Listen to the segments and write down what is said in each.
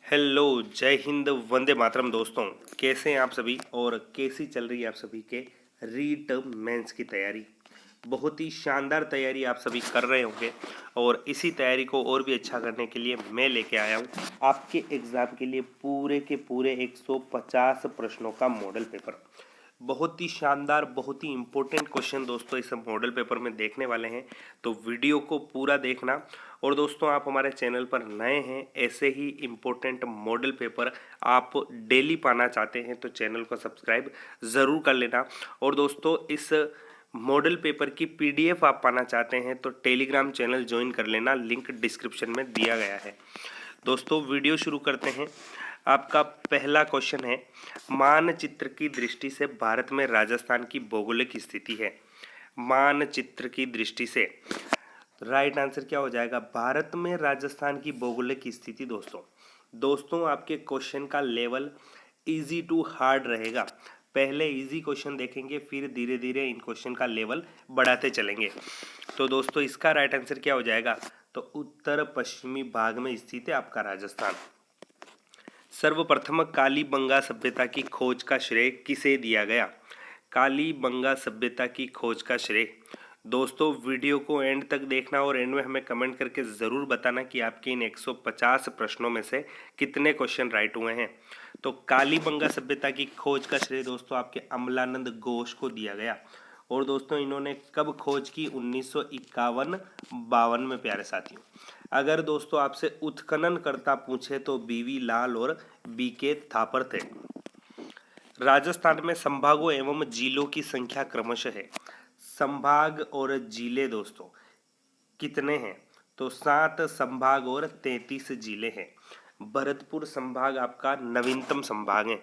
Hello, जय हिंद, वंदे मातरम दोस्तों। कैसे हैं आप सभी और कैसी चल रही है आप सभी के रीट मेंस की तैयारी। बहुत ही शानदार तैयारी आप सभी कर रहे होंगे और इसी तैयारी को और भी अच्छा करने के लिए मैं लेके आया हूँ आपके एग्ज़ाम के लिए पूरे के पूरे 150 प्रश्नों का मॉडल पेपर। बहुत ही शानदार, बहुत ही इंपॉर्टेंट क्वेश्चन दोस्तों इस मॉडल पेपर में देखने वाले हैं, तो वीडियो को पूरा देखना। और दोस्तों आप हमारे चैनल पर नए हैं, ऐसे ही इम्पोर्टेंट मॉडल पेपर आप डेली पाना चाहते हैं तो चैनल को सब्सक्राइब ज़रूर कर लेना। और दोस्तों इस मॉडल पेपर की पीडीएफ आप पाना चाहते हैं तो टेलीग्राम चैनल ज्वाइन कर लेना, लिंक डिस्क्रिप्शन में दिया गया है। दोस्तों वीडियो शुरू करते हैं। आपका पहला क्वेश्चन है, मानचित्र की दृष्टि से भारत में राजस्थान की भौगोलिक स्थिति है। मानचित्र की दृष्टि से राइट आंसर क्या हो जाएगा? भारत में राजस्थान की भौगोलिक स्थिति। दोस्तों आपके क्वेश्चन का लेवल इजी टू हार्ड रहेगा। पहले इजी क्वेश्चन देखेंगे, फिर धीरे धीरे इन क्वेश्चन का लेवल बढ़ाते चलेंगे। तो दोस्तों इसका राइट आंसर क्या हो जाएगा? तो उत्तर पश्चिमी भाग में स्थित है आपका राजस्थान। सर्वप्रथम कालीबंगा सभ्यता की खोज का श्रेय किसे दिया गया? कालीबंगा सभ्यता की खोज का श्रेय। दोस्तों वीडियो को एंड तक देखना और एंड में हमें कमेंट करके ज़रूर बताना कि आपके इन 150 प्रश्नों में से कितने क्वेश्चन राइट हुए हैं। तो कालीबंगा सभ्यता की खोज का श्रेय दोस्तों आपके अमलानंद घोष को दिया गया। और दोस्तों इन्होंने कब खोज की? 1951-52 में प्यारे साथियों। अगर दोस्तों आपसे उत्खनन करता पूछे तो बीवी लाल और बीके थापर थे। राजस्थान में संभागों एवं जिलों की संख्या क्रमशः है। संभाग और जिले दोस्तों कितने हैं? तो 7 संभाग और 33 जिले हैं। भरतपुर संभाग आपका नवीनतम संभाग है।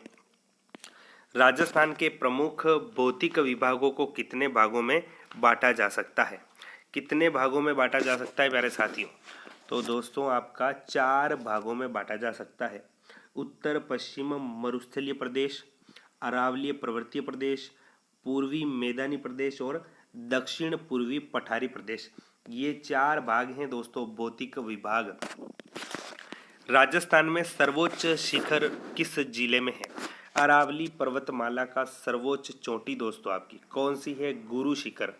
राजस्थान के प्रमुख भौतिक विभागों को कितने भागों में बांटा जा सकता है? कितने भागों में बांटा जा सकता है प्यारे साथियों? तो दोस्तों आपका 4 भागों में बांटा जा सकता है। उत्तर पश्चिम मरुस्थलीय प्रदेश, अरावलीय पर्वतीय प्रदेश, पूर्वी मैदानी प्रदेश और दक्षिण पूर्वी पठारी प्रदेश। ये 4 भाग हैं दोस्तों भौतिक विभाग। राजस्थान में सर्वोच्च शिखर किस जिले में है? अरावली पर्वतमाला का सर्वोच्च चोटी दोस्तों आपकी कौन सी है? गुरु शिखर।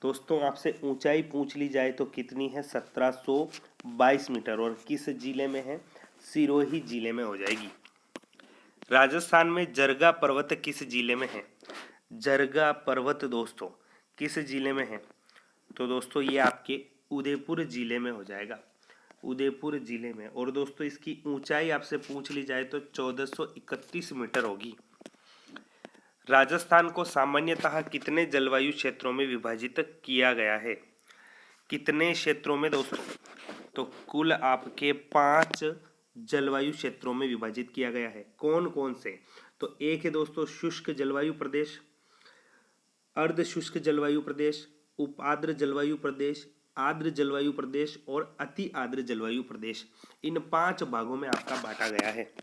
दोस्तों आपसे ऊंचाई पूछ ली जाए तो कितनी है? 1722 मीटर। और किस जिले में है? सिरोही जिले में हो जाएगी। राजस्थान में जरगा पर्वत किस जिले में है? जरगा पर्वत दोस्तों किस जिले में है? तो दोस्तों ये आपके उदयपुर जिले में हो जाएगा, उदयपुर जिले में। और दोस्तों इसकी ऊंचाई आपसे पूछ ली जाए तो 1431 मीटर होगी। राजस्थान को सामान्यतः कितने जलवायु क्षेत्रों में विभाजित किया गया है? कितने क्षेत्रों में दोस्तों? तो कुल आपके 5 जलवायु क्षेत्रों में विभाजित किया गया है। कौन कौन से? तो एक है दोस्तों शुष्क जलवायु प्रदेश, अर्ध शुष्क जलवायु प्रदेश, उपाद्र जलवायु प्रदेश, आर्द्र जलवायु प्रदेश और अति आर्द्र जलवायु प्रदेश। इन 5 भागों में आपका बांटा गया है।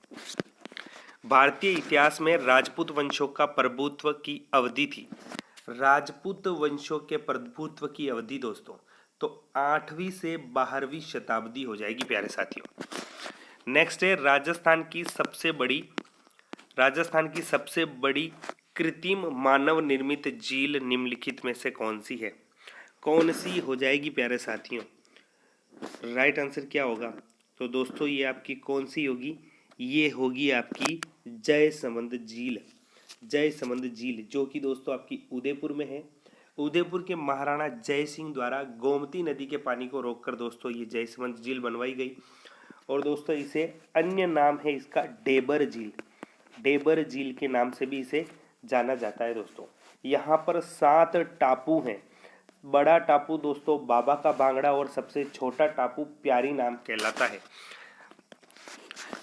भारतीय इतिहास में राजपूत वंशों का प्रभुत्व की अवधि थी। राजपूत वंशों के प्रभुत्व की अवधि दोस्तों तो 8वीं से 12वीं शताब्दी हो जाएगी प्यारे साथियों। नेक्स्ट है राजस्थान की सबसे बड़ी कृत्रिम मानव निर्मित झील निम्नलिखित में से कौन सी है? कौन सी हो जाएगी प्यारे साथियों? राइट आंसर क्या होगा? तो दोस्तों ये आपकी कौन सी होगी? ये होगी आपकी जयसमंद झील। जयसमंद झील जो कि दोस्तों आपकी उदयपुर में है। उदयपुर के महाराणा जय सिंह द्वारा गोमती नदी के पानी को रोककर दोस्तों ये जयसमंद झील बनवाई गई। और दोस्तों इसे अन्य नाम है इसका डेबर झील। डेबर झील के नाम से भी इसे जाना जाता है दोस्तों। यहाँ पर 7 टापू हैं। बड़ा टापू दोस्तों बाबा का भांगड़ा और सबसे छोटा टापू प्यारी नाम कहलाता है।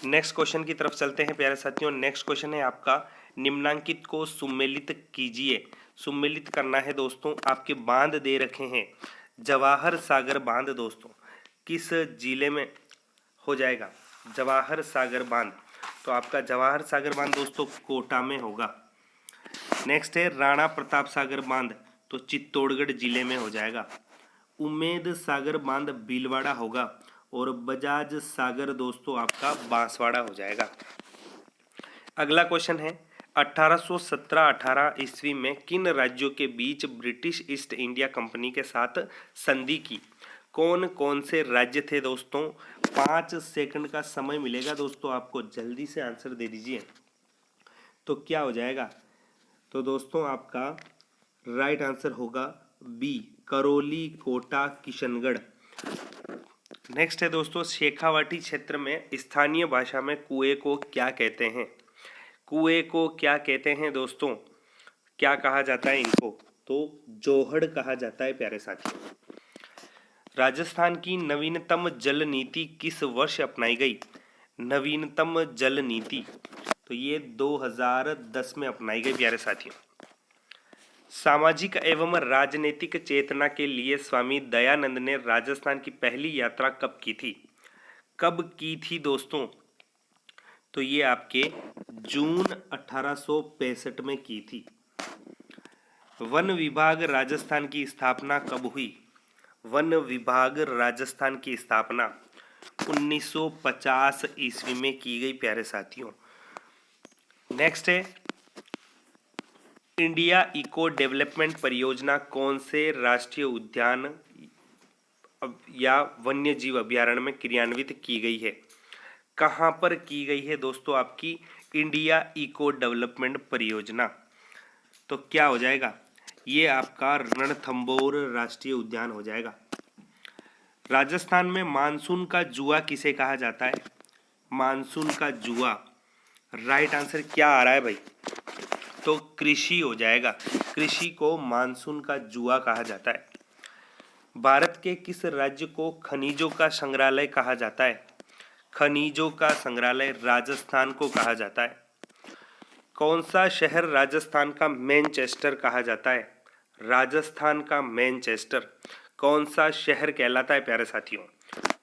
नेक्स्ट क्वेश्चन की तरफ चलते हैं प्यारे साथियों। नेक्स्ट क्वेश्चन है आपका, निम्नांकित को सुमेलित कीजिए। सुमेलित करना है दोस्तों। आपके बांध दे रखे हैं। जवाहर सागर बांध दोस्तों किस जिले में हो जाएगा? जवाहर सागर बांध तो आपका जवाहर सागर बांध दोस्तों कोटा में होगा। नेक्स्ट है राणा प्रताप सागर बांध तो चित्तौड़गढ़ जिले में हो जाएगा। उम्मेद सागर बांध भीलवाड़ा होगा और बजाज सागर दोस्तों आपका बांसवाड़ा हो जाएगा। अगला क्वेश्चन है 1817-18 ईस्वी में किन राज्यों के बीच ब्रिटिश ईस्ट इंडिया कंपनी के साथ संधि की? कौन कौन से राज्य थे दोस्तों? 5 सेकंड का समय मिलेगा दोस्तों आपको, जल्दी से आंसर दे दीजिए। तो क्या हो जाएगा? तो दोस्तों आपका राइट आंसर होगा बी, करौली, कोटा, किशनगढ़। नेक्स्ट है दोस्तों, शेखावाटी क्षेत्र में स्थानीय भाषा में कुएं को क्या कहते हैं? कुएं को क्या कहते हैं दोस्तों? क्या कहा जाता है इनको? तो जोहड़ कहा जाता है प्यारे साथियों। राजस्थान की नवीनतम जल नीति किस वर्ष अपनाई गई? नवीनतम जल नीति तो ये 2010 में अपनाई गई प्यारे साथियों। सामाजिक एवं राजनीतिक चेतना के लिए स्वामी दयानंद ने राजस्थान की पहली यात्रा कब की थी? कब की थी दोस्तों? तो ये आपके जून 1865 में की थी। वन विभाग राजस्थान की स्थापना कब हुई? वन विभाग राजस्थान की स्थापना 1950 ईस्वी में की गई प्यारे साथियों। नेक्स्ट है, इंडिया इको डेवलपमेंट परियोजना कौन से राष्ट्रीय उद्यान या वन्य जीव अभयारण्य में क्रियान्वित की गई है? कहाँ पर की गई है दोस्तों आपकी इंडिया इको डेवलपमेंट परियोजना? तो क्या हो जाएगा? ये आपका रणथंभौर राष्ट्रीय उद्यान हो जाएगा। राजस्थान में मानसून का जुआ किसे कहा जाता है? मानसून का जुआ राइट आंसर क्या आ रहा है भाई? तो कृषि हो जाएगा। कृषि को मानसून का जुआ कहा जाता है। भारत के किस राज्य को खनिजों का संग्रहालय कहा जाता है? खनिजों का संग्रहालय राजस्थान को कहा जाता है। कौन सा शहर राजस्थान का मैनचेस्टर कहा जाता है? राजस्थान का मैनचेस्टर कौन सा शहर कहलाता है प्यारे साथियों?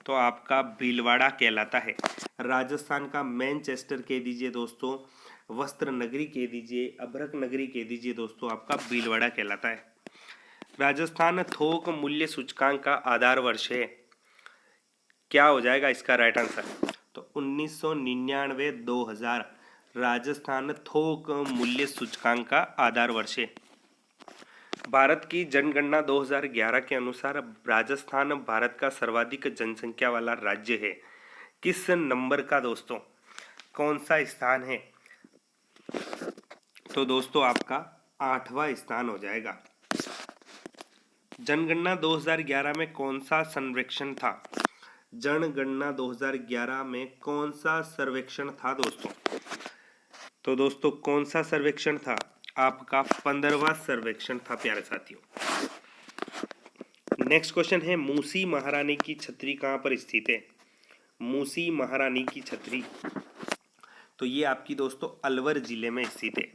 तो आपका भीलवाड़ा कहलाता है। राजस्थान का मैनचेस्टर कह दीजिए दोस्तों, वस्त्र नगरी कह दीजिए, अभ्रक नगरी कह दीजिए दोस्तों, आपका भीलवाड़ा कहलाता है। राजस्थान थोक मूल्य सूचकांक का आधार वर्ष है। क्या हो जाएगा इसका राइट आंसर? तो 1999-2000 राजस्थान थोक मूल्य सूचकांक का आधार वर्ष है। भारत की जनगणना 2011 के अनुसार राजस्थान भारत का सर्वाधिक जनसंख्या वाला राज्य है। किस नंबर का दोस्तों? कौन सा स्थान है? तो दोस्तों आपका 8वां स्थान हो जाएगा। जनगणना 2011 में कौन सा सर्वेक्षण था? जनगणना 2011 में कौन सा सर्वेक्षण था दोस्तों? तो दोस्तों कौन सा सर्वेक्षण था? आपका 15वां सर्वेक्षण था प्यारे साथियों। नेक्स्ट क्वेश्चन है, मूसी महारानी की छतरी कहाँ पर स्थित है? मूसी महारानी की छतरी तो ये आपकी दोस्तों अलवर जिले में स्थित है।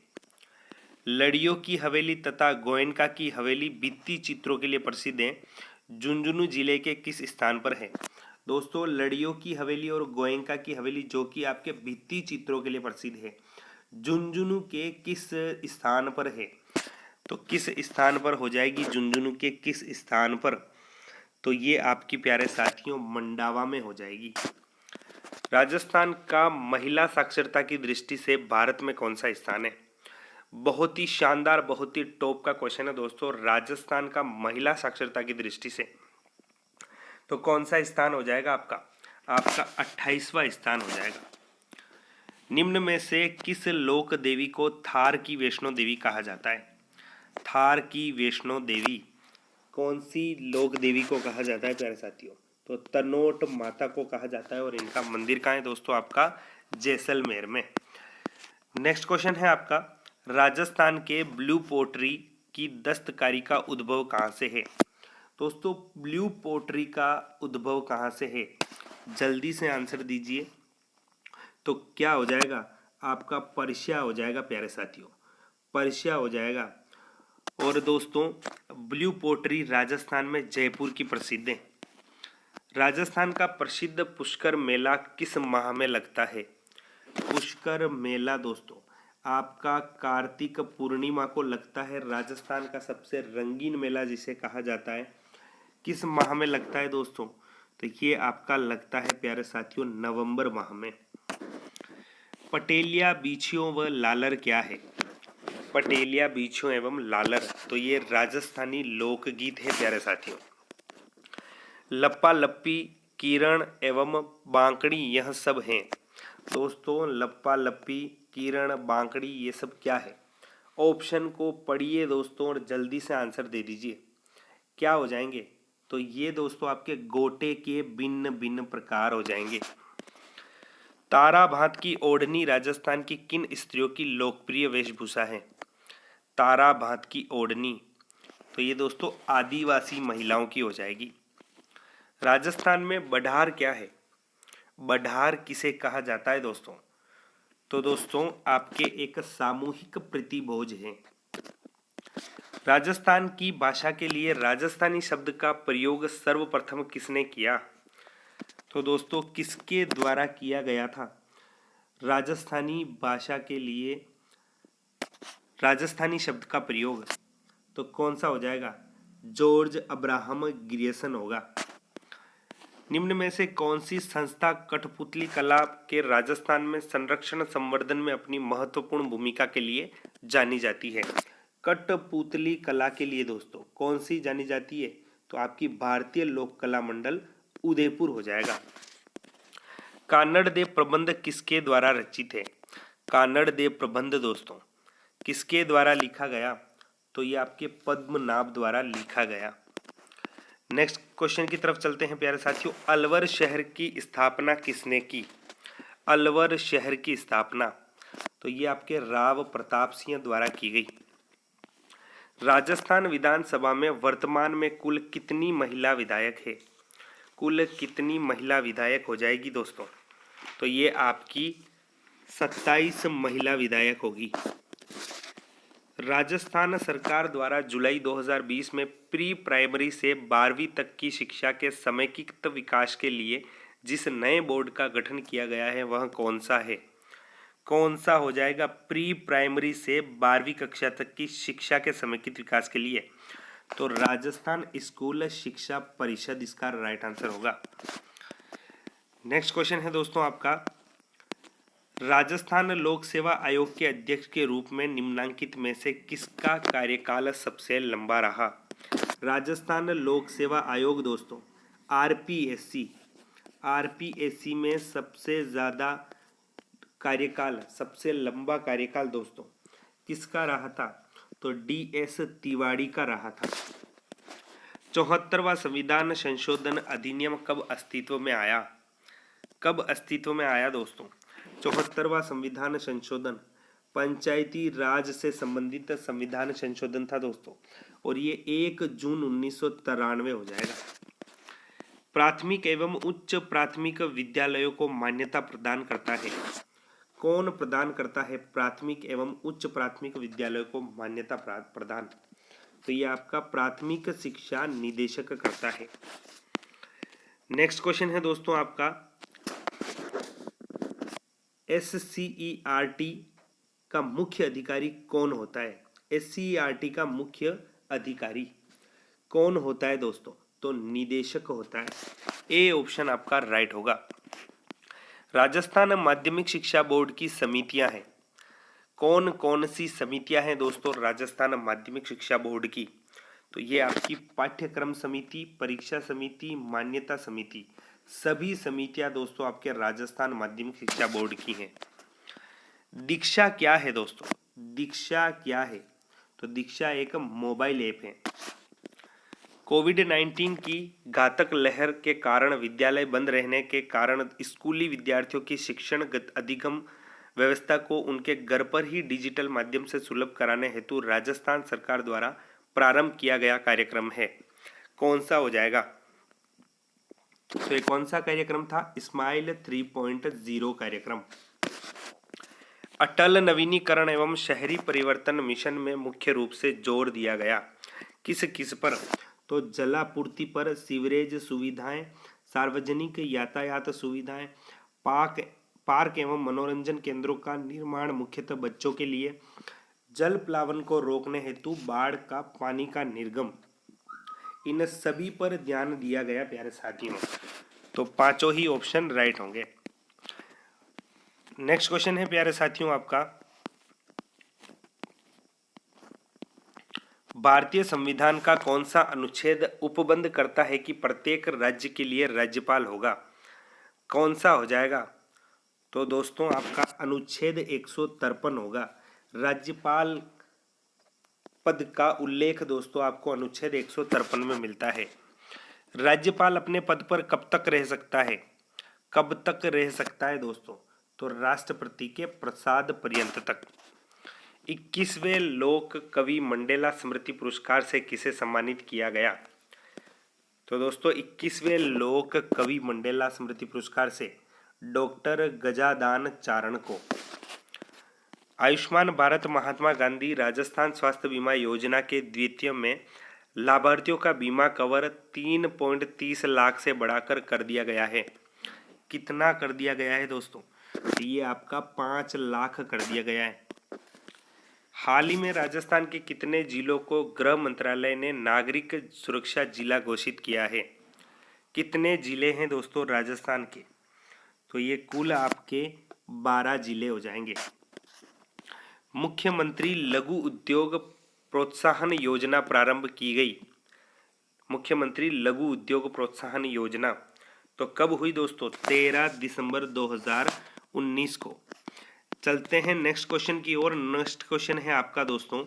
लड़ियों की हवेली तथा गोयनका की हवेली भित्ति चित्रों के लिए प्रसिद्ध है। झुंझुनू जिले के किस स्थान पर है? दोस्तों लड़ियों की हवेली और गोयनका की हवेली जो कि आपके भित्ति चित्रों के लिए प्रसिद्ध है, झुंझुनू के किस स्थान पर है? तो किस स्थान पर हो जाएगी? झुंझुनू के किस स्थान पर? तो ये आपकी प्यारे साथियों मंडावा में हो जाएगी। राजस्थान का महिला साक्षरता की दृष्टि से भारत में कौन सा स्थान है? बहुत ही शानदार, बहुत ही टॉप का क्वेश्चन है दोस्तों। राजस्थान का महिला साक्षरता की दृष्टि से तो कौन सा स्थान हो जाएगा आपका? आपका 28वां स्थान हो जाएगा। निम्न में से किस लोक देवी को थार की वैष्णो देवी कहा जाता है? थार की वैष्णो देवी कौन सी लोक देवी को कहा जाता है प्यारे साथियों? तो तनोट माता को कहा जाता है और इनका मंदिर कहाँ है दोस्तों? आपका जैसलमेर में। नेक्स्ट क्वेश्चन है आपका, राजस्थान के ब्लू पोट्री की दस्तकारी का उद्भव कहाँ से है? दोस्तों ब्लू पोट्री का उद्भव कहाँ से है? जल्दी से आंसर दीजिए। तो क्या हो जाएगा? आपका पर्शिया हो जाएगा प्यारे साथियों, पर्शिया हो जाएगा। और दोस्तों ब्लू पोट्री राजस्थान में जयपुर की प्रसिद्ध है। राजस्थान का प्रसिद्ध पुष्कर मेला किस माह में लगता है? पुष्कर मेला दोस्तों आपका कार्तिक पूर्णिमा को लगता है। राजस्थान का सबसे रंगीन मेला जिसे कहा जाता है, किस माह में लगता है दोस्तों? तो ये आपका लगता है प्यारे साथियों नवंबर माह में। पटेलिया बीछियों व लालर क्या है? पटेलिया बीछियों एवं लालर, तो ये राजस्थानी लोकगीत है प्यारे साथियों। लप्पा लप्पी, किरण एवं बांकड़ी यह सब हैं। दोस्तों लप्पा लप्पी, किरण, बांकड़ी ये सब क्या है? ऑप्शन को पढ़िए दोस्तों और जल्दी से आंसर दे दीजिए। क्या हो जाएंगे? तो ये दोस्तों आपके गोटे के भिन्न भिन्न प्रकार हो जाएंगे। तारा भात की ओढ़नी राजस्थान की किन स्त्रियों की लोकप्रिय वेशभूषा है? तारा भात की ओढ़नी, तो ये दोस्तों आदिवासी महिलाओं की हो जाएगी। राजस्थान में बढार क्या है? बढार किसे कहा जाता है दोस्तों? तो दोस्तों आपके एक सामूहिक प्रतिभोज है। राजस्थान की भाषा के लिए राजस्थानी शब्द का प्रयोग सर्वप्रथम किसने किया? तो दोस्तों किसके द्वारा किया गया था राजस्थानी भाषा के लिए राजस्थानी शब्द का प्रयोग? तो कौन सा हो जाएगा? जॉर्ज अब्राहम ग्रियर्सन होगा। निम्न में से कौन सी संस्था कठपुतली कला के राजस्थान में संरक्षण संवर्धन में अपनी महत्वपूर्ण भूमिका के लिए जानी जाती है? कठपुतली कला के लिए दोस्तों कौन सी जानी जाती है? तो आपकी भारतीय लोक कला मंडल उदयपुर हो जाएगा। कान्नड़ देव प्रबंध किसके द्वारा रचित है? कान्नड़ देव प्रबंध दोस्तों किसके द्वारा लिखा गया? तो ये आपके पद्मनाभ द्वारा लिखा गया। नेक्स्ट क्वेश्चन की तरफ चलते हैं प्यारे साथियों। अलवर शहर की स्थापना किसने की? अलवर शहर की स्थापना, तो ये आपके राव प्रताप सिंह द्वारा की गई। राजस्थान विधानसभा में वर्तमान में कुल कितनी महिला विधायक है? कुल कितनी महिला विधायक हो जाएगी दोस्तों? तो ये आपकी 27 महिला विधायक होगी। राजस्थान सरकार द्वारा जुलाई 2020 में प्री प्राइमरी से 12वीं तक की शिक्षा के समेकित विकास के लिए जिस नए बोर्ड का गठन किया गया है वह कौन सा है? कौन सा हो जाएगा? प्री प्राइमरी से 12वीं कक्षा तक की शिक्षा के समेकित विकास के लिए, तो राजस्थान स्कूल शिक्षा परिषद इसका राइट आंसर होगा। नेक्स्ट क्वेश्चन है दोस्तों आपका, राजस्थान लोक सेवा आयोग के अध्यक्ष के रूप में निम्नांकित में से किसका कार्यकाल सबसे लंबा रहा? राजस्थान लोक सेवा आयोग दोस्तों आरपीएससी में सबसे ज़्यादा कार्यकाल, सबसे लंबा कार्यकाल दोस्तों किसका रहा था? तो डीएस तिवारी का रहा था। 74वां संविधान संशोधन अधिनियम कब अस्तित्व में आया? कब अस्तित्व में आया दोस्तों? 74वां संविधान संशोधन पंचायती राज से संबंधित संविधान संशोधन था दोस्तों, और ये 1 जून 1993 हो जाएगा। प्राथमिक एवं उच्च प्राथमिक विद्यालयों को मान्यता प्रदान करता है? कौन प्रदान करता है प्राथमिक एवं उच्च प्राथमिक विद्यालयों को मान्यता प्रदान? तो ये आपका प्राथमिक शिक्षा निदेशक करता है। नेक्स्ट क्वेश्चन है दोस्तों आपका, SCERT का मुख्य अधिकारी कौन होता है? SCERT का मुख्य अधिकारी कौन होता है दोस्तों? तो निदेशक होता है। ए ऑप्शन आपका राइट होगा। राजस्थान माध्यमिक शिक्षा बोर्ड की समितियां हैं। कौन कौन सी समितियां हैं दोस्तों राजस्थान माध्यमिक शिक्षा बोर्ड की? तो ये आपकी पाठ्यक्रम समिति, परीक्षा समिति, मान्यता समिति, सभी समितियां दोस्तों आपके राजस्थान माध्यमिक शिक्षा बोर्ड की हैं। दीक्षा क्या है दोस्तों? दीक्षा क्या है? तो दीक्षा एक मोबाइल ऐप है। कोविड-19 की घातक लहर के कारण विद्यालय बंद रहने के कारण स्कूली विद्यार्थियों की शिक्षण अधिगम व्यवस्था को उनके घर पर ही डिजिटल माध्यम से सुलभ कराने हेतु राजस्थान सरकार द्वारा प्रारंभ किया गया कार्यक्रम है। कौन सा हो जाएगा? तो ये कौन सा कार्यक्रम था? स्माइल 3.0 कार्यक्रम। अटल नवीनीकरण एवं शहरी परिवर्तन मिशन में मुख्य रूप से जोर दिया गया किस किस पर? तो जलापूर्ति पर, सीवरेज सुविधाएं, सार्वजनिक यातायात सुविधाएं, पार्क एवं मनोरंजन केंद्रों का निर्माण मुख्यतः बच्चों के लिए, जल प्लावन को रोकने हेतु बाढ़ का पानी का निर्गम, इन सभी पर ध्यान दिया गया प्यारे साथियों। तो पांचों ही ऑप्शन राइट होंगे। नेक्स्ट क्वेश्चन है प्यारे साथियों आपका, भारतीय संविधान का कौन सा अनुच्छेद उपबंध करता है कि प्रत्येक राज्य के लिए राज्यपाल होगा? कौन सा हो जाएगा? तो दोस्तों आपका अनुच्छेद 153 होगा। राज्यपाल पद का उल्लेख दोस्तों आपको अनुच्छेद 153 में मिलता है। राज्यपाल अपने पद पर कब तक रह सकता है? कब तक रह सकता है दोस्तों? तो राष्ट्रपति के प्रसाद पर्यंत तक। 21वें लोक कवि मंडेला स्मृति पुरस्कार से किसे सम्मानित किया गया? तो दोस्तों 21वें लोक कवि मंडेला स्मृति पुरस्कार से डॉक्टर गजादान चारण को। आयुष्मान भारत महात्मा गांधी राजस्थान स्वास्थ्य बीमा योजना के द्वितीय में लाभार्थियों का बीमा कवर 3.30 लाख से बढ़ाकर कर दिया गया है। कितना कर दिया गया है दोस्तों? ये आपका 5 लाख कर दिया गया है। हाल ही में राजस्थान के कितने जिलों को गृह मंत्रालय ने नागरिक सुरक्षा जिला घोषित किया है? कितने जिले हैं दोस्तों राजस्थान के? तो ये कुल आपके 12 जिले हो जाएंगे। मुख्यमंत्री लघु उद्योग प्रोत्साहन योजना प्रारंभ की गई। मुख्यमंत्री लघु उद्योग प्रोत्साहन योजना तो कब हुई दोस्तों? 13 दिसंबर 2019 को। चलते हैं नेक्स्ट क्वेश्चन की ओर। नेक्स्ट क्वेश्चन है आपका दोस्तों,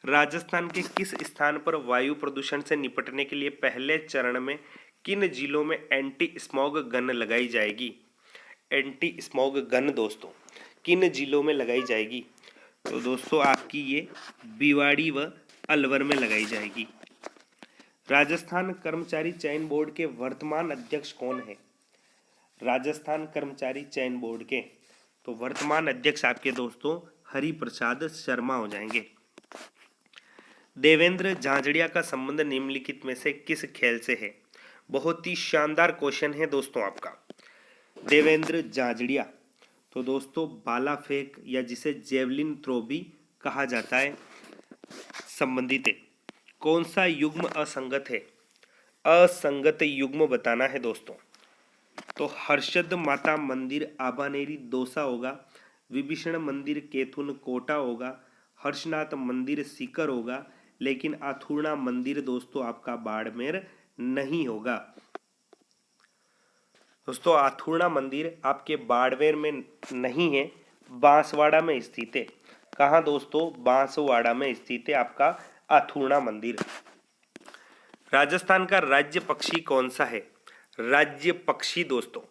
राजस्थान के किस स्थान पर वायु प्रदूषण से निपटने के लिए पहले चरण में किन जिलों में एंटी स्मॉग गन लगाई जाएगी? एंटी स्मॉग गन दोस्तों किन जिलों में लगाई जाएगी? तो दोस्तों आपकी ये भिवाड़ी व अलवर में लगाई जाएगी। राजस्थान कर्मचारी चयन बोर्ड के वर्तमान अध्यक्ष कौन है? राजस्थान कर्मचारी चयन बोर्ड के तो वर्तमान अध्यक्ष आपके दोस्तों हरि प्रसाद शर्मा हो जाएंगे। देवेंद्र झांझड़िया का संबंध निम्नलिखित में से किस खेल से है? बहुत ही शानदार क्वेश्चन है दोस्तों आपका। देवेंद्र झांझड़िया तो दोस्तों भाला फेंक या जिसे जेवलिन थ्रो भी कहा जाता है संबंधित है। कौन सा युग्म असंगत है? असंगत युग्म बताना है दोस्तों। तो हर्षद माता मंदिर आबानेरी दौसा होगा, विभीषण मंदिर केथुन कोटा होगा, हर्षनाथ मंदिर सीकर होगा, लेकिन आथुर्णा मंदिर दोस्तों आपका बाड़मेर नहीं होगा। दोस्तों आथुर्णा मंदिर आपके बाड़मेर में नहीं है, बांसवाड़ा में स्थित है। कहाँ दोस्तों? बांसवाड़ा में स्थित है आपका आथुर्णा मंदिर। राजस्थान का राज्य पक्षी कौन सा है? राज्य पक्षी दोस्तों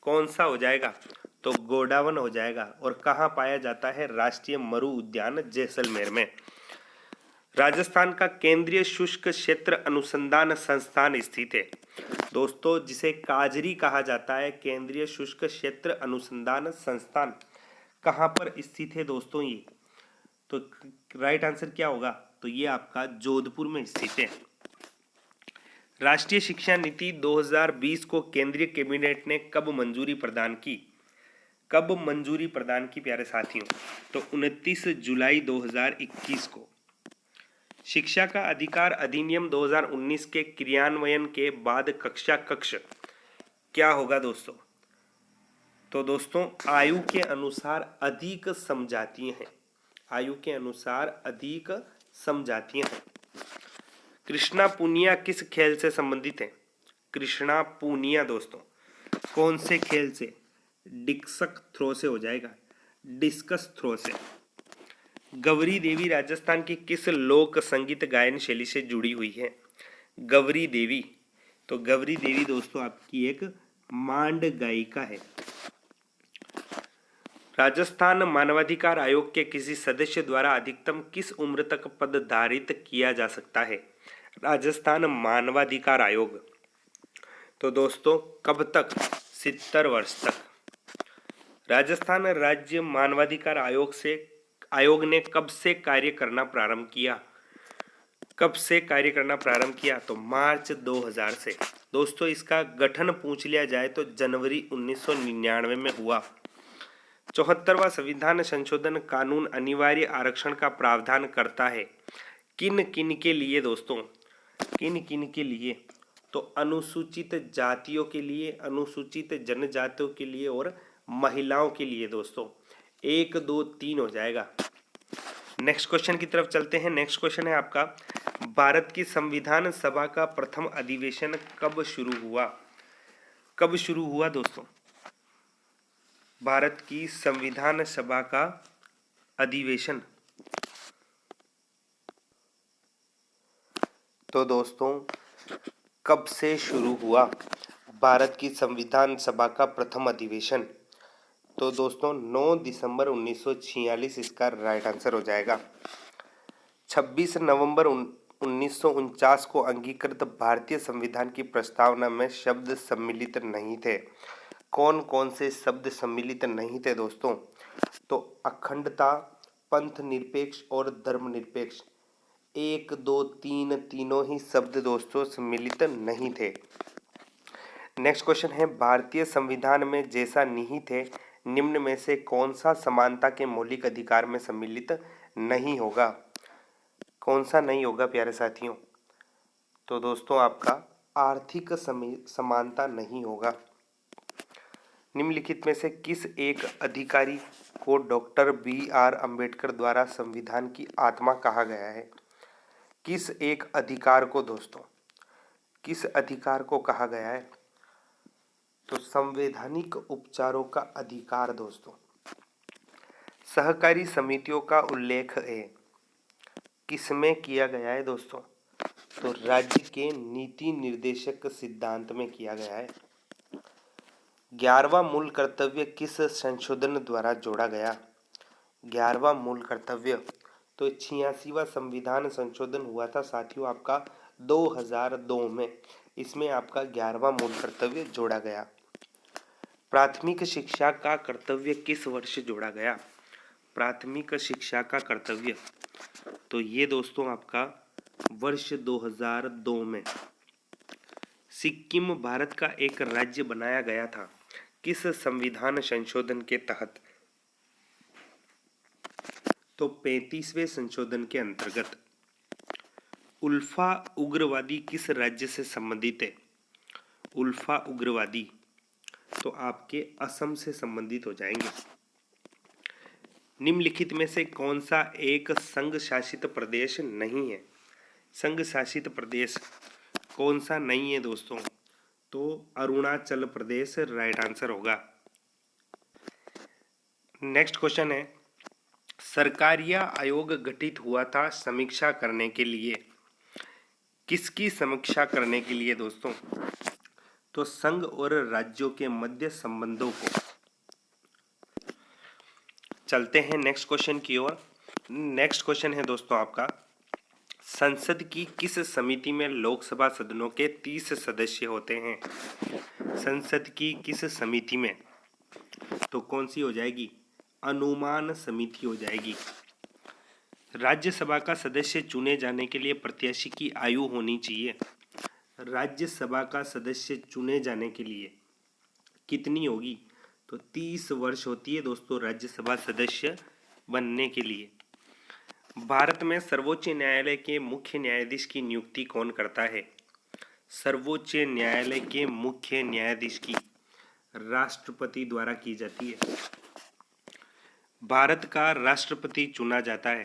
कौन सा हो जाएगा? तो गोडावन हो जाएगा। और कहाँ पाया जाता है? राष्ट्रीय मरु उद्यान जैसलमेर में। राजस्थान का केंद्रीय शुष्क क्षेत्र अनुसंधान संस्थान स्थित है दोस्तों, जिसे काजरी कहा जाता है। केंद्रीय शुष्क क्षेत्र अनुसंधान संस्थान कहाँ पर स्थित है दोस्तों? ये तो राइट आंसर क्या होगा? तो ये आपका जोधपुर में स्थित है। राष्ट्रीय शिक्षा नीति 2020 को केंद्रीय कैबिनेट ने कब मंजूरी प्रदान की? कब मंजूरी प्रदान की प्यारे साथियों? तो 29 जुलाई 2021 को। शिक्षा का अधिकार अधिनियम 2019 के क्रियान्वयन के बाद कक्षा कक्ष क्या होगा दोस्तों? तो दोस्तों आयु के अनुसार अधिक समजातीय हैं। आयु के अनुसार अधिक समजातीय हैं। कृष्णा पूनिया किस खेल से संबंधित है? कृष्णा पूनिया दोस्तों कौन से खेल से? डिस्कस थ्रो से हो जाएगा, डिस्कस थ्रो से। गौरी देवी राजस्थान की किस लोक संगीत गायन शैली से जुड़ी हुई है? गौरी देवी तो गौरी देवी दोस्तों आपकी एक मांड गायिका है। राजस्थान मानवाधिकार आयोग के किसी सदस्य द्वारा अधिकतम किस उम्र तक पद धारित किया जा सकता है? राजस्थान मानवाधिकार आयोग तो दोस्तों कब तक? 70 वर्ष तक। राजस्थान राज्य मानवाधिकार आयोग ने कब से कार्य करना प्रारंभ किया? कब से कार्य करना प्रारंभ किया? तो मार्च 2000 से। दोस्तों इसका गठन पूछ लिया जाए तो जनवरी 1999 में हुआ। 74वां संविधान संशोधन कानून अनिवार्य आरक्षण का प्रावधान करता है। किन किन के लिए दोस्तों? किन किन के लिए? तो अनुसूचित जातियों के लिए, अनुसूचित जनजातियों के लिए और महिलाओं के लिए दोस्तों 1 2 3 हो जाएगा। नेक्स्ट क्वेश्चन की तरफ चलते हैं। नेक्स्ट क्वेश्चन है आपका, भारत की संविधान सभा का प्रथम अधिवेशन कब शुरू हुआ? कब शुरू हुआ दोस्तों भारत की संविधान सभा का अधिवेशन? तो दोस्तों कब से शुरू हुआ भारत की संविधान सभा का प्रथम अधिवेशन? तो दोस्तों 9 दिसंबर 1946 इसका राइट आंसर हो जाएगा। 26 नवंबर 1949 को अंगीकृत भारतीय संविधान की प्रस्तावना में शब्द सम्मिलित नहीं थे। कौन कौन से शब्द सम्मिलित नहीं थे दोस्तों? तो अखंडता, पंथ निरपेक्ष और धर्मनिरपेक्ष, 1 2 3 तीनों ही शब्द दोस्तों सम्मिलित नहीं थे। नेक्स्ट क्वेश्चन है, भारतीय संविधान में जैसा निहित है निम्न में से कौन सा समानता के मौलिक अधिकार में सम्मिलित नहीं होगा? कौन सा नहीं होगा प्यारे साथियों? तो दोस्तों आपका आर्थिक समानता नहीं होगा। निम्नलिखित में से किस एक अधिकारी को डॉक्टर BR अम्बेडकर द्वारा संविधान की आत्मा कहा गया है? किस एक अधिकार को दोस्तों, किस अधिकार को कहा गया है? तो संवैधानिक उपचारों का अधिकार दोस्तों। सहकारी समितियों का उल्लेख है किसमें किया गया है दोस्तों? तो राज्य के नीति निर्देशक सिद्धांत में किया गया है। 11वां मूल कर्तव्य किस संशोधन द्वारा जोड़ा गया? 11वां मूल कर्तव्य तो 86वां संविधान संशोधन हुआ था साथियों आपका 2002 में। इसमें आपका 11वां मूल कर्तव्य जोड़ा गया। प्राथमिक शिक्षा का कर्तव्य किस वर्ष जोड़ा गया? प्राथमिक शिक्षा का कर्तव्य तो ये दोस्तों आपका वर्ष 2002 में। सिक्किम भारत का एक राज्य बनाया गया था किस संविधान संशोधन के तहत? तो 35वें संशोधन के अंतर्गत। उल्फा उग्रवादी किस राज्य से संबंधित है? उल्फा उग्रवादी तो आपके असम से संबंधित हो जाएंगे। निम्नलिखित में से कौन सा एक संघ शासित प्रदेश नहीं है? संघ शासित प्रदेश कौन सा नहीं है दोस्तों? तो अरुणाचल प्रदेश राइट आंसर होगा। नेक्स्ट क्वेश्चन है, सरकारिया आयोग गठित हुआ था समीक्षा करने के लिए। किसकी समीक्षा करने के लिए दोस्तों? तो संघ और राज्यों के मध्य संबंधों को। चलते हैं नेक्स्ट क्वेश्चन की ओर। नेक्स्ट क्वेश्चन है दोस्तों आपका, संसद की किस समिति में लोकसभा सदनों के 30 सदस्य होते हैं? संसद की किस समिति में? तो कौन सी हो जाएगी? अनुमान समिति हो जाएगी। राज्यसभा का सदस्य चुने जाने के लिए प्रत्याशी की आयु होनी चाहिए। राज्यसभा का सदस्य चुने जाने के लिए कितनी होगी? तो 30 वर्ष होती है दोस्तों राज्यसभा सदस्य बनने के लिए। भारत में सर्वोच्च न्यायालय के मुख्य न्यायाधीश की नियुक्ति कौन करता है? सर्वोच्च न्यायालय के मुख्य न्यायाधीश की राष्ट्रपति द्वारा की जाती है। भारत का राष्ट्रपति चुना जाता है।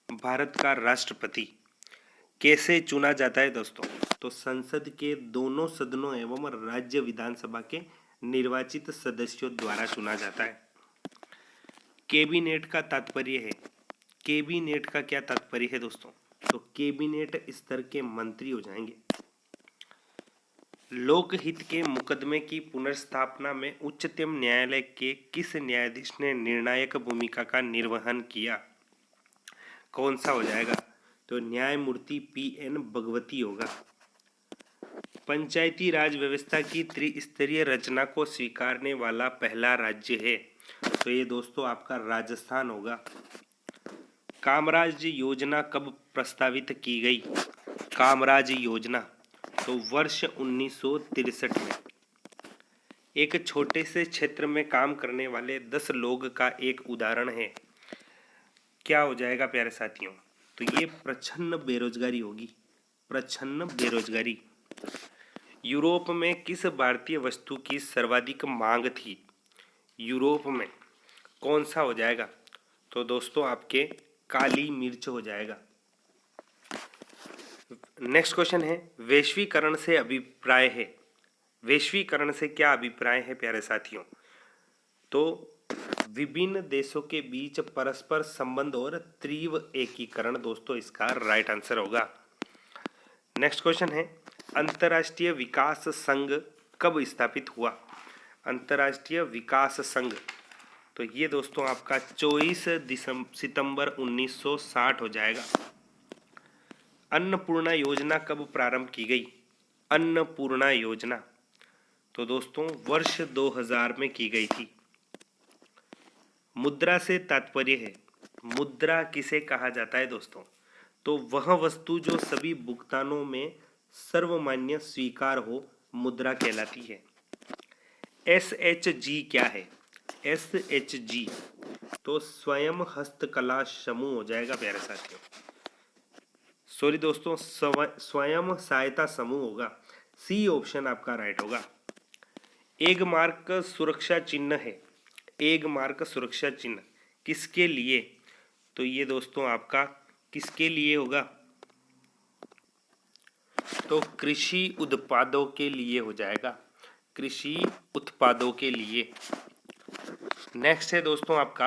भारत का राष्ट्रपति कैसे चुना जाता है दोस्तों? तो संसद के दोनों सदनों एवं राज्य विधानसभा के निर्वाचित सदस्यों द्वारा चुना जाता है। कैबिनेट का तात्पर्य है, कैबिनेट का क्या तात्पर्य है दोस्तों? तो कैबिनेट स्तर के मंत्री हो जाएंगे। लोकहित के मुकदमे की पुनर्स्थापना में उच्चतम न्यायालय के किस न्यायाधीश ने निर्णायक भूमिका का निर्वहन किया? कौन सा हो जाएगा? तो न्यायमूर्ति PN भगवती होगा। पंचायती राज व्यवस्था की त्रिस्तरीय रचना को स्वीकारने वाला पहला राज्य है, तो ये दोस्तों आपका राजस्थान होगा। कामराज योजना कब प्रस्तावित की गई? कामराज योजना तो वर्ष 1963 में। एक छोटे से क्षेत्र में काम करने वाले 10 लोग का एक उदाहरण है, क्या हो जाएगा प्यारे साथियों? तो ये प्रच्छन्न बेरोजगारी होगी, प्रच्छन्न बेरोजगारी। यूरोप में किस भारतीय वस्तु की सर्वाधिक मांग थी? यूरोप में कौन सा हो जाएगा? तो दोस्तों आपके काली मिर्च हो जाएगा। नेक्स्ट क्वेश्चन है, वैश्वीकरण से अभिप्राय है। वैश्वीकरण से क्या अभिप्राय है प्यारे साथियों? तो विभिन्न देशों के बीच परस्पर संबंध और तीव्र एकीकरण दोस्तों इसका राइट आंसर होगा। नेक्स्ट क्वेश्चन है, अंतर्राष्ट्रीय विकास संघ कब स्थापित हुआ? अंतर्राष्ट्रीय विकास संघ, तो ये दोस्तों आपका 24 सितंबर 1960 हो जाएगा। अन्नपूर्णा योजना कब प्रारंभ की गई? अन्नपूर्णा योजना, तो दोस्तों वर्ष 2000 में की गई थी। मुद्रा से तात्पर्य है, मुद्रा किसे कहा जाता है दोस्तों? तो वह वस्तु जो सभी भुगतानों में सर्वमान्य स्वीकार हो, मुद्रा कहलाती है। SHG क्या है? SHG, तो स्वयं हस्तकला समूह हो जाएगा प्यारे साथियों। सॉरी दोस्तों, स्वयं सहायता समूह होगा। सी ऑप्शन आपका राइट होगा। एक मार्क सुरक्षा चिन्ह है। एक मार्क सुरक्षा चिन्ह किसके लिए? तो ये दोस्तों आपका किसके लिए होगा? तो कृषि उत्पादों के लिए हो जाएगा। कृषि उत्पादों के लिए। नेक्स्ट है दोस्तों आपका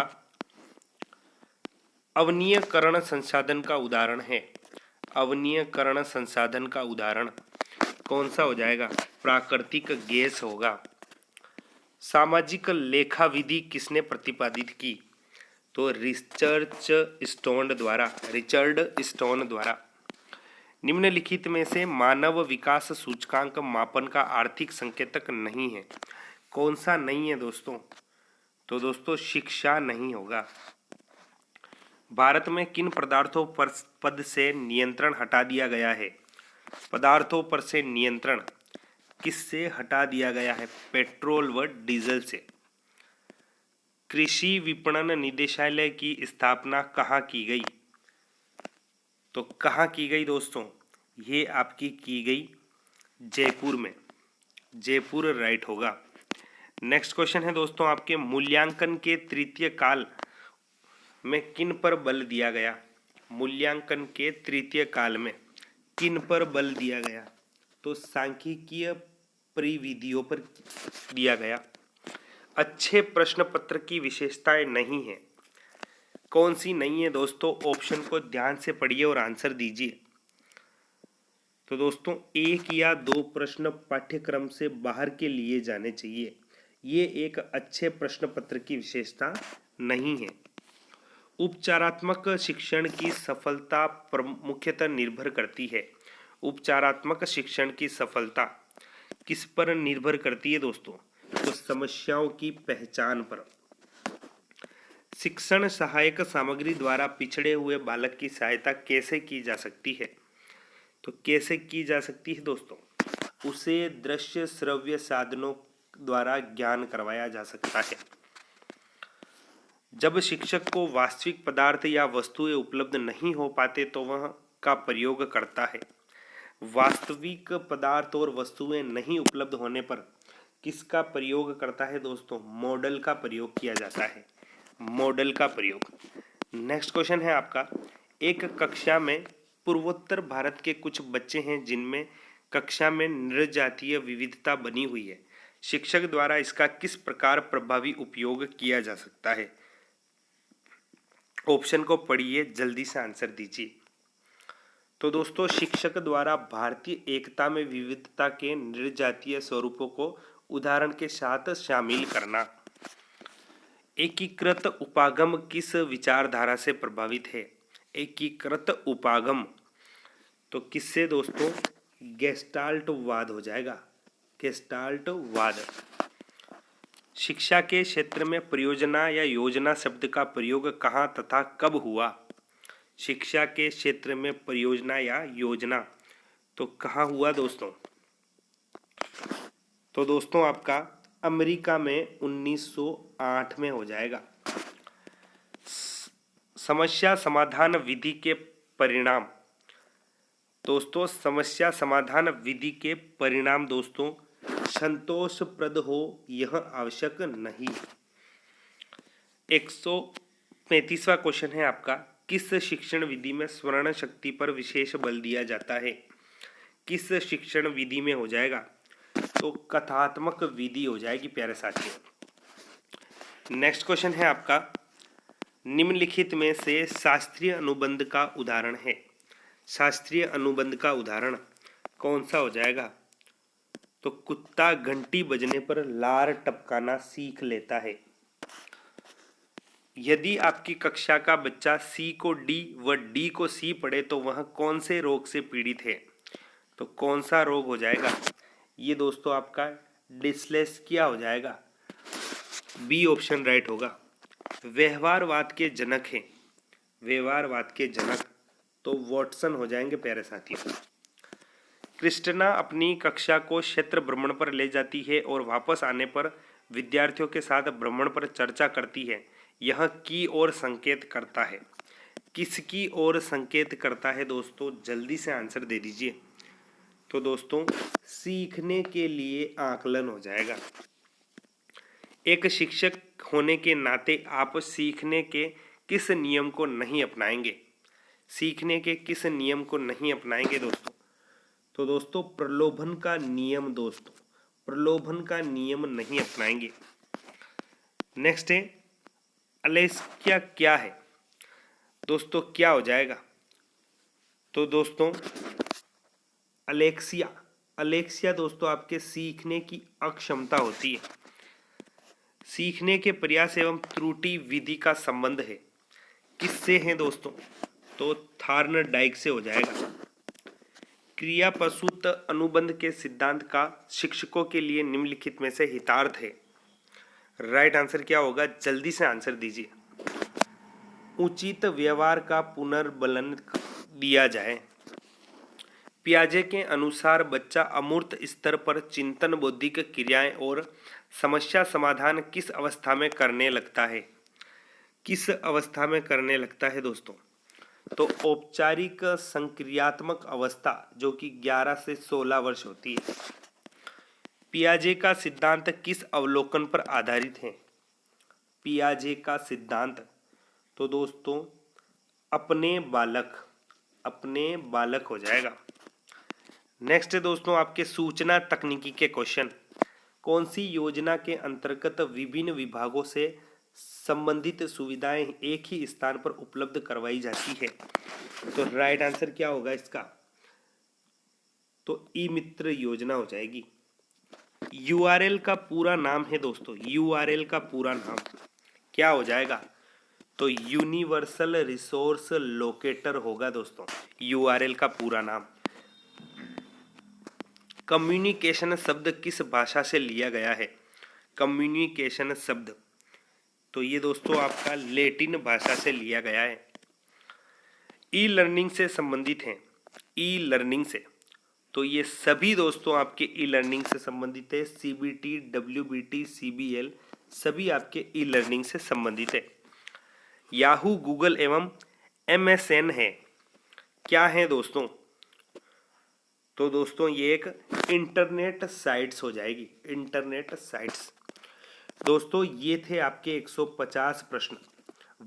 अवनीयकरण संसाधन का उदाहरण है। अवनीयकरण संसाधन का उदाहरण कौन सा हो जाएगा? प्राकृतिक गैस होगा। सामाजिक लेखा विधि किसने प्रतिपादित की? तो रिचर्ड स्टोन द्वारा। निम्नलिखित में से मानव विकास सूचकांक मापन का आर्थिक संकेतक नहीं है। कौन सा नहीं है दोस्तों? तो दोस्तों शिक्षा नहीं होगा। भारत में किन पदार्थों पर पद से नियंत्रण हटा दिया गया है? पदार्थों पर से नियंत्रण किससे हटा दिया गया है? पेट्रोल व डीजल से। कृषि विपणन निदेशालय की स्थापना कहाँ की गई? तो कहाँ की गई दोस्तों? ये आपकी की गई जयपुर में। जयपुर राइट होगा। नेक्स्ट क्वेश्चन है दोस्तों आपके मूल्यांकन के तृतीय काल में किन पर बल दिया गया? मूल्यांकन के तृतीय काल में किन पर बल दिया गया? तो सांख्यिकीय परिविधियों पर दिया गया। अच्छे प्रश्न पत्र की विशेषताएं नहीं है। कौन सी नहीं है दोस्तों? ऑप्शन को ध्यान से पढ़िए और आंसर दीजिए। तो दोस्तों एक या दो प्रश्न पाठ्यक्रम से बाहर के लिए जाने चाहिए। ये एक अच्छे प्रश्न पत्र की विशेषता नहीं है। उपचारात्मक शिक्षण की सफलता मुख्यतः निर्भर करती है। उपचारात्मक शिक्षण की सफलता किस पर निर्भर करती है दोस्तों? तो समस्याओं की पहचान पर। शिक्षण सहायक सामग्री द्वारा पिछड़े हुए बालक की सहायता कैसे की जा सकती है? तो कैसे की जा सकती है दोस्तों? उसे दृश्य श्रव्य साधनों द्वारा ज्ञान करवाया जा सकता है। जब शिक्षक को वास्तविक पदार्थ या वस्तुएं उपलब्ध नहीं हो पाते तो वह का प्रयोग करता है। वास्तविक पदार्थ और वस्तुएं नहीं उपलब्ध होने पर किसका प्रयोग करता है दोस्तों? मॉडल का प्रयोग किया जाता है। मॉडल का प्रयोग। नेक्स्ट क्वेश्चन है आपका, एक कक्षा में पूर्वोत्तर भारत के कुछ बच्चे हैं जिनमें कक्षा में नृजातीय विविधता बनी हुई है। शिक्षक द्वारा इसका किस प्रकार प्रभावी उपयोग किया जा सकता है? ऑप्शन को पढ़िए, जल्दी से आंसर दीजिए। तो दोस्तों शिक्षक द्वारा भारतीय एकता में विविधता के नृजातीय स्वरूपों को उदाहरण के साथ शामिल करना। एकीकृत उपागम किस विचारधारा से प्रभावित है? एकीकृत उपागम, तो किससे दोस्तों? गेस्टाल्टवाद हो जाएगा। गेस्टाल्टवाद। शिक्षा के क्षेत्र में परियोजना या योजना शब्द का प्रयोग कहाँ तथा कब हुआ? शिक्षा के क्षेत्र में परियोजना या योजना तो कहाँ हुआ दोस्तों? तो दोस्तों आपका अमेरिका में 1908 में हो जाएगा। समस्या समाधान विधि के परिणाम दोस्तों समस्या समाधान विधि के परिणाम दोस्तों संतोषप्रद हो यह आवश्यक नहीं। 135वां क्वेश्चन है आपका, किस शिक्षण विधि में स्मरण शक्ति पर विशेष बल दिया जाता है? किस शिक्षण विधि में हो जाएगा? तो कथात्मक विधि हो जाएगी प्यारे साथियों। नेक्स्ट क्वेश्चन है आपका, निम्नलिखित में से शास्त्रीय अनुबंध का उदाहरण है। शास्त्रीय अनुबंध का उदाहरण कौन सा हो जाएगा? तो कुत्ता घंटी बजने पर लार टपकाना सीख लेता है। यदि आपकी कक्षा का बच्चा सी को डी व डी को सी पढ़े तो वह कौन से रोग से पीड़ित है? तो कौन सा रोग हो जाएगा? ये दोस्तों आपका डिस्लेक्सिया हो जाएगा। बी ऑप्शन राइट होगा। व्यवहारवाद के जनक हैं, व्यवहारवाद के जनक तो वॉटसन हो जाएंगे प्यारे साथियों। क्रिस्टना अपनी कक्षा को क्षेत्र भ्रमण पर ले जाती है और वापस आने पर विद्यार्थियों के साथ भ्रमण पर चर्चा करती है। यह की ओर संकेत करता है। किसकी ओर संकेत करता है दोस्तों? जल्दी से आंसर दे दीजिए। तो दोस्तों सीखने के लिए आकलन हो जाएगा। एक शिक्षक होने के नाते आप सीखने के किस नियम को नहीं अपनाएंगे? सीखने के किस नियम को नहीं अपनाएंगे दोस्तों? तो दोस्तों प्रलोभन का नियम, दोस्तों प्रलोभन का नियम नहीं अपनाएंगे। नेक्स्ट है अलेक्सिया क्या है? दोस्तों क्या हो जाएगा? तो दोस्तों अलेक्सिया दोस्तों आपके सीखने की अक्षमता होती है। सीखने के प्रयास एवं त्रुटि विधि का संबंध है। किससे है दोस्तों? तो थार्नडाइक से हो जाएगा। क्रिया प्रसूत अनुबंध के सिद्धांत का शिक्षकों के लिए निम्नलिखित में से हितार्थ है। राइट आंसर क्या होगा? जल्दी से आंसर दीजिए। उचित व्यवहार का पुनर्बलन दिया जाए। पियाजे के अनुसार बच्चा अमूर्त स्तर पर चिंतन, बौद्धिक क्रियाएं और समस्या समाधान किस अवस्था में करने लगता है? किस अवस्था में करने लगता है दोस्तों? तो औपचारिक संक्रियात्मक अवस्था जो कि 11 से 16 वर्ष होती है। पियाजे का सिद्धांत किस अवलोकन पर आधारित है? पियाजे का सिद्धांत तो दोस्तों अपने बालक हो जाएगा। नेक्स्ट है दोस्तों आपके सूचना तकनीकी के क्वेश्चन। कौन सी योजना के अंतर्गत विभिन्न विभागों से संबंधित सुविधाएं एक ही स्थान पर उपलब्ध करवाई जाती है? तो राइट आंसर क्या होगा इसका? तो ई मित्र योजना हो जाएगी। यूआरएल का पूरा नाम है दोस्तों, यूआरएल का पूरा नाम क्या हो जाएगा? तो यूनिवर्सल रिसोर्स लोकेटर होगा दोस्तों, यूआरएल का पूरा नाम। कम्युनिकेशन शब्द किस भाषा से लिया गया है? कम्युनिकेशन शब्द तो ये दोस्तों आपका लैटिन भाषा से लिया गया है। ई लर्निंग से संबंधित हैं, ई लर्निंग से तो ये सभी दोस्तों आपके ई लर्निंग से संबंधित है। सीबीटी, डब्ल्यूबीटी, सीबीएल सभी आपके ई लर्निंग से संबंधित है। याहू, गूगल एवं एमएसएन है, क्या है दोस्तों? तो दोस्तों ये एक इंटरनेट साइट्स हो जाएगी, इंटरनेट साइट्स। दोस्तों ये थे आपके 150 प्रश्न।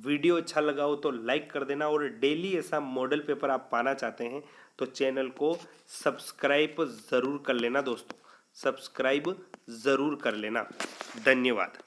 वीडियो अच्छा लगा हो तो लाइक कर देना और डेली ऐसा मॉडल पेपर आप पाना चाहते हैं तो चैनल को सब्सक्राइब ज़रूर कर लेना दोस्तों, सब्सक्राइब ज़रूर कर लेना। धन्यवाद।